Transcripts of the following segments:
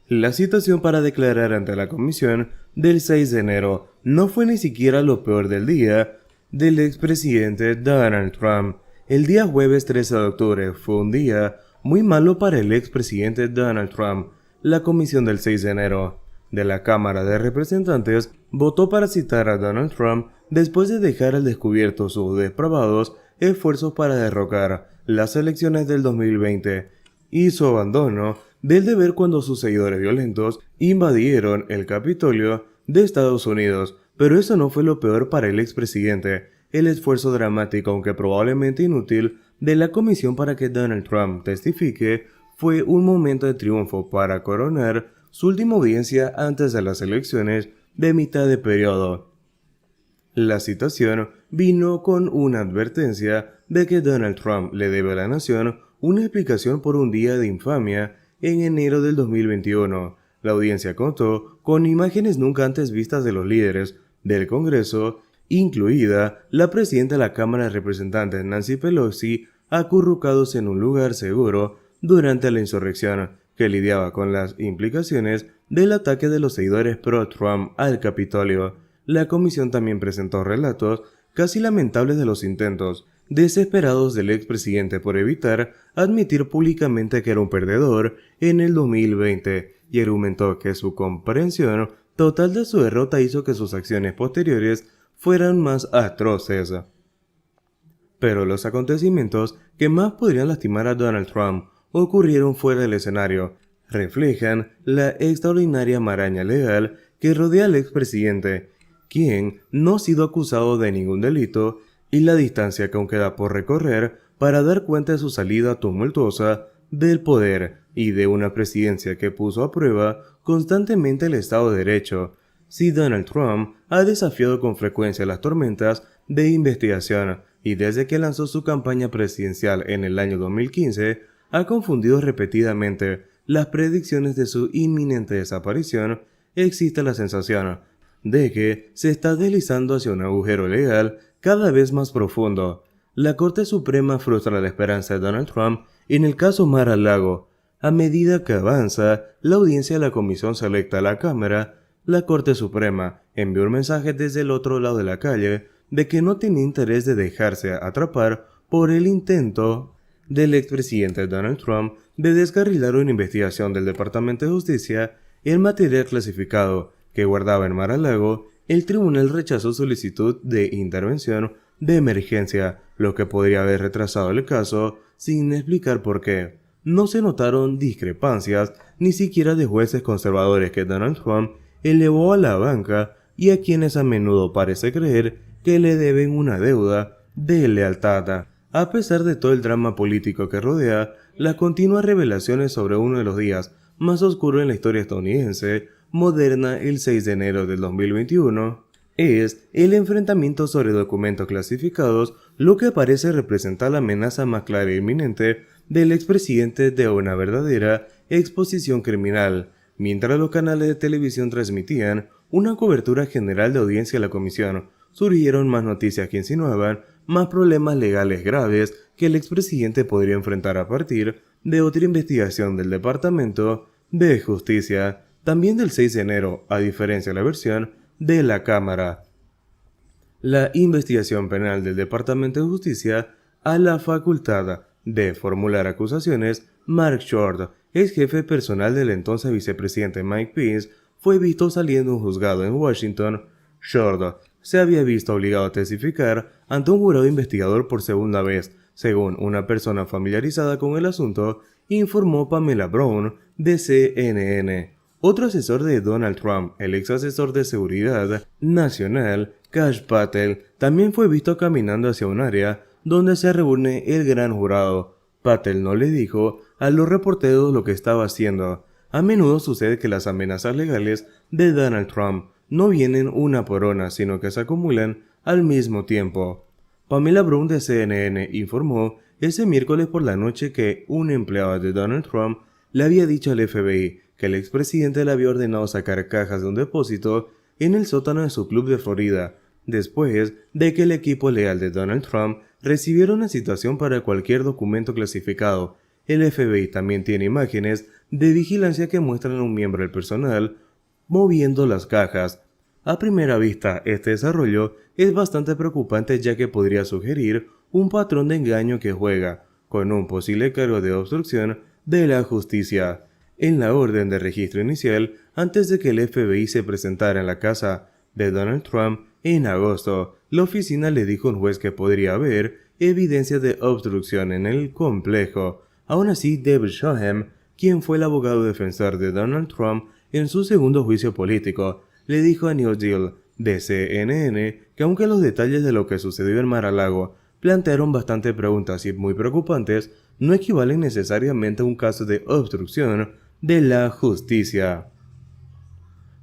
La citación para declarar ante la comisión del 6 de enero no fue ni siquiera lo peor del día del expresidente Donald Trump. El día jueves 13 de octubre fue un día muy malo para el expresidente Donald Trump. La comisión del 6 de enero de la Cámara de Representantes votó para citar a Donald Trump después de dejar al descubierto sus depravados esfuerzos para derrocar las elecciones del 2020 y su abandono del deber cuando sus seguidores violentos invadieron el Capitolio de Estados Unidos. Pero eso no fue lo peor para el expresidente. El esfuerzo dramático, aunque probablemente inútil, de la comisión para que Donald Trump testifique fue un momento de triunfo para coronar su última audiencia antes de las elecciones de mitad de periodo. La citación vino con una advertencia de que Donald Trump le debe a la nación una explicación por un día de infamia en enero del 2021. La audiencia contó con imágenes nunca antes vistas de los líderes del Congreso, incluida la presidenta de la Cámara de Representantes Nancy Pelosi, acurrucados en un lugar seguro durante la insurrección que lidiaba con las implicaciones del ataque de los seguidores pro-Trump al Capitolio. La comisión también presentó relatos casi lamentables de los intentos desesperados del expresidente por evitar admitir públicamente que era un perdedor en el 2020 y argumentó que su comprensión total de su derrota hizo que sus acciones posteriores fueran más atroces. Pero los acontecimientos que más podrían lastimar a Donald Trump ocurrieron fuera del escenario, reflejan la extraordinaria maraña legal que rodea al expresidente, quien no ha sido acusado de ningún delito, y la distancia que aún queda por recorrer para dar cuenta de su salida tumultuosa del poder y de una presidencia que puso a prueba constantemente el Estado de Derecho. Si Donald Trump ha desafiado con frecuencia las tormentas de investigación y desde que lanzó su campaña presidencial en el año 2015, ha confundido repetidamente las predicciones de su inminente desaparición, existe la sensación de que se está deslizando hacia un agujero legal cada vez más profundo. La Corte Suprema frustra la esperanza de Donald Trump en el caso Mar-a-Lago. A medida que avanza la audiencia de la Comisión Selecta a la Cámara, la Corte Suprema envió un mensaje desde el otro lado de la calle de que no tenía interés de dejarse atrapar por el intento del expresidente Donald Trump de descarrilar una investigación del Departamento de Justicia en material clasificado que guardaba en Mar-a-Lago. El tribunal rechazó solicitud de intervención de emergencia, lo que podría haber retrasado el caso sin explicar por qué. No se notaron discrepancias ni siquiera de jueces conservadores que Donald Trump elevó a la banca y a quienes a menudo parece creer que le deben una deuda de lealtad. A pesar de todo el drama político que rodea las continuas revelaciones sobre uno de los días más oscuros en la historia estadounidense moderna, el 6 de enero del 2021, es el enfrentamiento sobre documentos clasificados, lo que parece representar la amenaza más clara e inminente del expresidente de una verdadera exposición criminal. Mientras los canales de televisión transmitían una cobertura general de audiencia a la comisión, surgieron más noticias que insinuaban más problemas legales graves que el expresidente podría enfrentar a partir de otra investigación del Departamento de Justicia, también del 6 de enero, a diferencia de la versión de la Cámara. La investigación penal del Departamento de Justicia a la facultad de formular acusaciones. Mark Short, ex jefe personal del entonces vicepresidente Mike Pence, fue visto saliendo de un juzgado en Washington. Short se había visto obligado a testificar ante un jurado investigador por segunda vez, según una persona familiarizada con el asunto, informó Pamela Brown de CNN. Otro asesor de Donald Trump, el ex asesor de seguridad nacional, Kash Patel, también fue visto caminando hacia un área donde se reúne el gran jurado. Patel no le dijo a los reporteros lo que estaba haciendo. A menudo sucede que las amenazas legales de Donald Trump no vienen una por una, sino que se acumulan al mismo tiempo. Pamela Brown de CNN informó ese miércoles por la noche que un empleado de Donald Trump le había dicho al FBI que el expresidente le había ordenado sacar cajas de un depósito en el sótano de su club de Florida, después de que el equipo legal de Donald Trump recibiera una citación para cualquier documento clasificado. El FBI también tiene imágenes de vigilancia que muestran a un miembro del personal moviendo las cajas. A primera vista, este desarrollo es bastante preocupante ya que podría sugerir un patrón de engaño que juega con un posible cargo de obstrucción de la justicia. En la orden de registro inicial, antes de que el FBI se presentara en la casa de Donald Trump en agosto, la oficina le dijo a un juez que podría haber evidencia de obstrucción en el complejo. Aún así, David Shoham, quien fue el abogado defensor de Donald Trump en su segundo juicio político, le dijo a Neil Deal de CNN que aunque los detalles de lo que sucedió en Mar-a-Lago plantearon bastante preguntas y muy preocupantes, no equivalen necesariamente a un caso de obstrucción de la justicia.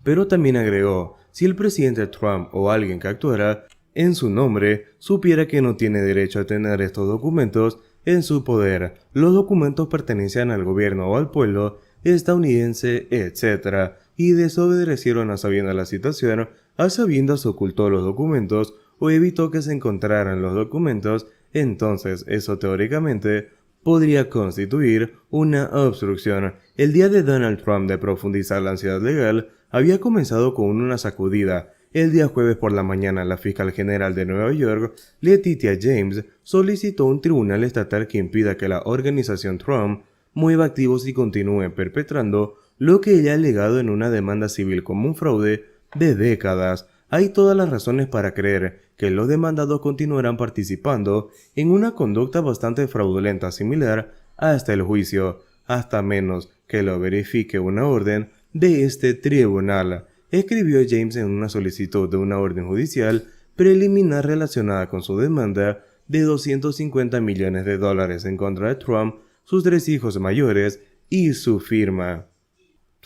Pero también agregó, si el presidente Trump o alguien que actuara en su nombre supiera que no tiene derecho a tener estos documentos en su poder, los documentos pertenecían al gobierno o al pueblo estadounidense, etc., y desobedecieron a sabiendas la situación, a sabiendas ocultó los documentos o evitó que se encontraran los documentos, entonces eso teóricamente podría constituir una obstrucción. El día de Donald Trump de profundizar la ansiedad legal había comenzado con una sacudida. El día jueves por la mañana, la fiscal general de Nueva York, Letitia James, solicitó un tribunal estatal que impida que la organización Trump mueva activos y continúe perpetrando lo que ella ha alegado en una demanda civil como un fraude de décadas. Hay todas las razones para creer que los demandados continuarán participando en una conducta bastante fraudulenta similar hasta el juicio, hasta menos que lo verifique una orden de este tribunal, escribió James en una solicitud de una orden judicial preliminar relacionada con su demanda de $250 millones en contra de Trump, sus 3 hijos mayores y su firma.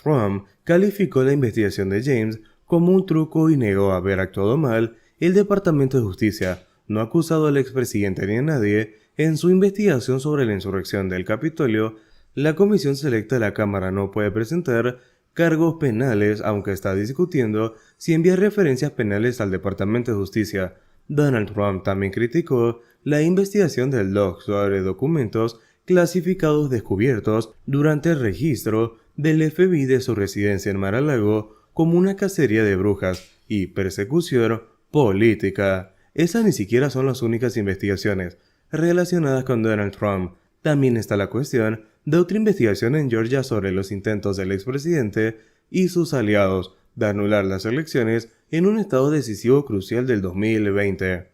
Trump calificó la investigación de James como un truco y negó haber actuado mal. El Departamento de Justicia no ha acusado al expresidente ni a nadie en su investigación sobre la insurrección del Capitolio. La comisión selecta de la Cámara no puede presentar cargos penales, aunque está discutiendo si enviar referencias penales al Departamento de Justicia. Donald Trump también criticó la investigación del DOJ sobre documentos clasificados descubiertos durante el registro del FBI de su residencia en Mar-a-Lago como una cacería de brujas y persecución política. Esas ni siquiera son las únicas investigaciones relacionadas con Donald Trump. También está la cuestión de otra investigación en Georgia sobre los intentos del expresidente y sus aliados de anular las elecciones en un estado decisivo crucial del 2020.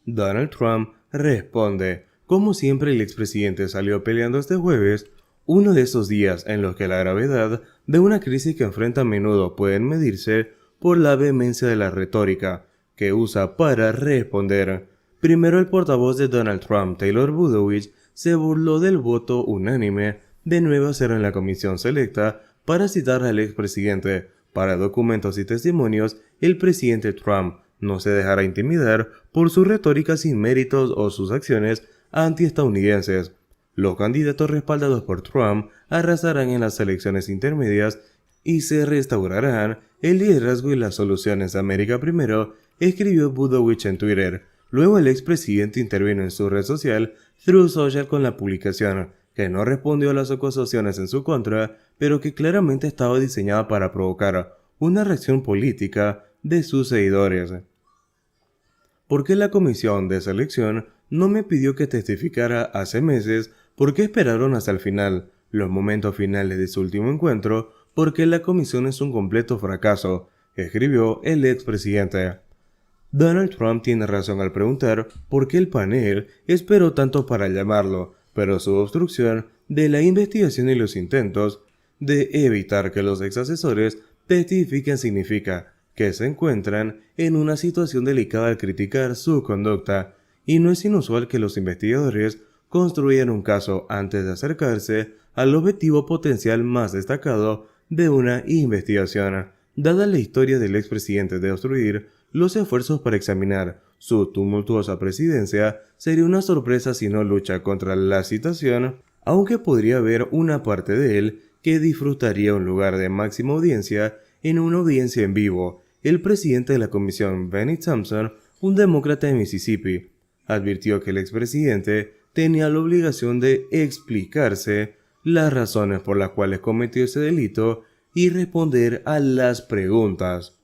Donald Trump responde. Como siempre, el expresidente salió peleando este jueves, uno de esos días en los que la gravedad de una crisis que enfrenta a menudo pueden medirse por la vehemencia de la retórica que usa para responder. Primero, el portavoz de Donald Trump, Taylor Budowich, se burló del voto unánime de Nueva Zelanda en la comisión selecta para citar al expresidente. Para documentos y testimonios, el presidente Trump no se dejará intimidar por su retórica sin méritos o sus acciones antiestadounidenses. Los candidatos respaldados por Trump arrasarán en las elecciones intermedias y se restaurarán el liderazgo y las soluciones de América Primero, escribió Budowich en Twitter. Luego el expresidente intervino en su red social Truth Social con la publicación, que no respondió a las acusaciones en su contra, pero que claramente estaba diseñada para provocar una reacción política de sus seguidores. ¿Por qué la comisión de selección no me pidió que testificara hace meses? ¿Por qué esperaron hasta el final, los momentos finales de su último encuentro? ¿Por qué la comisión es un completo fracaso?, escribió el expresidente. Donald Trump tiene razón al preguntar por qué el panel esperó tanto para llamarlo, pero su obstrucción de la investigación y los intentos de evitar que los ex asesores testifiquen significa que se encuentran en una situación delicada al criticar su conducta, y no es inusual que los investigadores construyan un caso antes de acercarse al objetivo potencial más destacado de una investigación. Dada la historia del expresidente de obstruir los esfuerzos para examinar su tumultuosa presidencia, sería una sorpresa si no lucha contra la citación, aunque podría haber una parte de él que disfrutaría un lugar de máxima audiencia en una audiencia en vivo. El presidente de la comisión, Benny Thompson, un demócrata de Mississippi, advirtió que el expresidente tenía la obligación de explicarse las razones por las cuales cometió ese delito y responder a las preguntas.